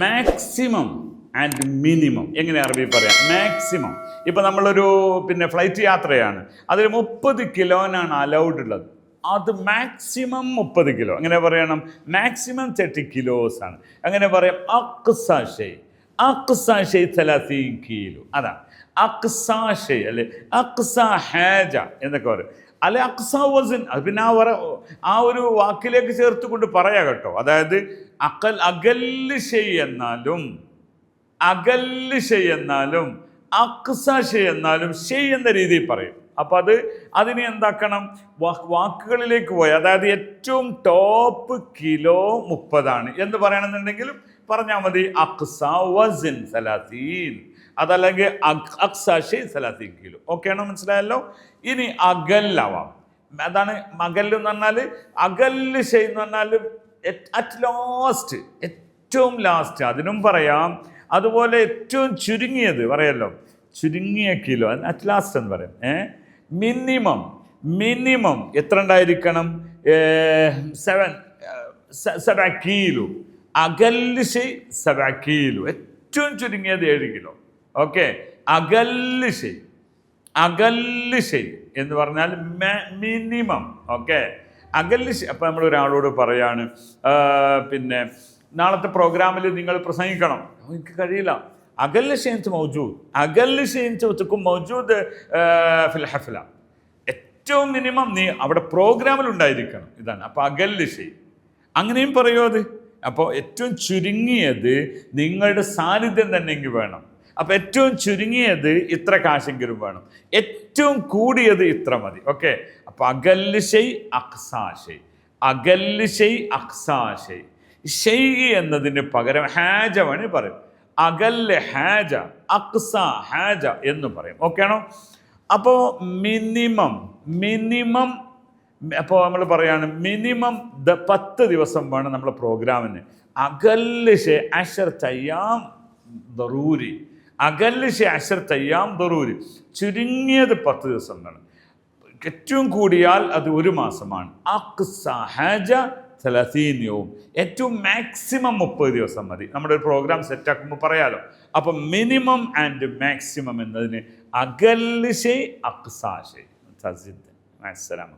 Maximum and minimum എങ്ങനെ അറബി പറയാം? മാക്സിമം ഇപ്പം നമ്മളൊരു ഫ്ലൈറ്റ് യാത്രയാണ്, അതിൽ 30 കിലോനാണ് അലൗഡ് ഉള്ളത്. അത് മാക്സിമം 30 കിലോ. അങ്ങനെ പറയണം, മാക്സിമം 30 കിലോസ് ആണ്. അങ്ങനെ പറയാം അക്സാ ഷെയ് 30 കിലോ. അതാണ് അക്സാ ഷെയ്, അല്ലെ അക്സാ ഹാജ എന്നൊക്കെ പറയും, അല്ലെ അക്സാ വസൻ. അത് പിന്നെ ആ ഒരു വാക്കിലേക്ക് ചേർത്തുകൊണ്ട് പറയാ കേട്ടോ. അതായത് അകല്ല് ഷെയ് എന്നാലും അക്സാ ഷെയ് എന്നാലും ഷെയ് എന്ന രീതിയിൽ പറയും. അപ്പം അതിനെ എന്താക്കണം, വാക്കുകളിലേക്ക് പോയി, അതായത് ഏറ്റവും ടോപ്പ് കിലോ 30 എന്ന് പറയണമെന്നുണ്ടെങ്കിലും പറഞ്ഞാൽ മതി അക്സാ വസൻ 30, അതല്ലെങ്കിൽ അക്സാ ഷെയ് 30 കിലോ. ഓക്കെ ആണോ? മനസ്സിലായല്ലോ. ഇനി അകല്ലാവാം. അതാണ് അകല്ല് എന്ന് പറഞ്ഞാൽ, അകല്ല് ഷെയ് എന്ന് പറഞ്ഞാൽ അറ്റ് ലാസ്റ്റ്, ഏറ്റവും ലാസ്റ്റ്, അതിനും പറയാം. അതുപോലെ ഏറ്റവും ചുരുങ്ങിയത് പറയാമല്ലോ, ചുരുങ്ങിയ കിലോ അറ്റ് ലാസ്റ്റ് എന്ന് പറയും. മിനിമം എത്ര ഉണ്ടായിരിക്കണം? 7 കിലോ. അകല്ല് ഷെയ് 7 കിലോ, ഏറ്റവും ചുരുങ്ങിയത് 7 കിലോ. ഓക്കെ, അകല്ല് ഷെയ് എന്ന് പറഞ്ഞാൽ മിനിമം. ഓക്കെ, അകല്ല് ഷെയ്. അപ്പം നമ്മൾ ഒരാളോട് പറയാണ്, നാളത്തെ പ്രോഗ്രാമിൽ നിങ്ങൾ പ്രസംഗിക്കണം. എനിക്ക് കഴിയില്ല. അകല്ല് ഷെയ്ൻസ് മൗജൂദ്, അകല്ല് ഷെയ്ൻസ് മൗജൂദ് ഫിൽ ഹഫ്ല. ഏറ്റവും മിനിമം നീ അവിടെ പ്രോഗ്രാമിൽ ഉണ്ടായിരിക്കണം. ഇതാണ് അപ്പോൾ അകല്ല് ഷെയ്. അങ്ങനെയും പറയോ അത്. അപ്പോൾ ഏറ്റവും ചുരുങ്ങിയത് നിങ്ങളുടെ സാന്നിധ്യം തന്നെ ഇങ്ങ് വേണം. അപ്പോൾ ഏറ്റവും ചുരുങ്ങിയത് ഇത്ര കാശെങ്കിലും വേണം, ഏറ്റവും കൂടിയത് ഇത്ര മതി. ഓക്കെ, അപ്പോൾ അകല്ല് ഷെയ് അക്സാ ഷെയ്, അകല്ല് ഷെയ് അക്സാ ഷെയ്. ഷെയ് എന്നതിന് പകരം ഹാജ വേണി പറയും. അകല്ല് ഹാജ, അക്സ ഹാജ എന്ന് പറയും. ഓക്കെ ആണോ? അപ്പോൾ മിനിമം അപ്പോൾ നമ്മൾ പറയാണ് മിനിമം 10 ദിവസം വേണം നമ്മളെ പ്രോഗ്രാമിന്. അകല്ല് ഷെയ് 10 അയ്യാം ദറൂരി, അകല്ല് ഷെയ് 10 അയ്യാം ദറൂരി. ചുരുങ്ങിയത് 10 ദിവസം വേണം, ഏറ്റവും കൂടിയാൽ അത് 1 മാസമാണ്. അക്സ ഹാജ 30 യൗം, ഏറ്റവും മാക്സിമം 30 ദിവസം മതി. നമ്മുടെ ഒരു പ്രോഗ്രാം സെറ്റാക്കുമ്പോൾ പറയാലോ. അപ്പം മിനിമം ആൻഡ് മാക്സിമം എന്നതിന് അകല്ല് ഷെയ് അക്സാ ഷെയ്. അസ്സലാമു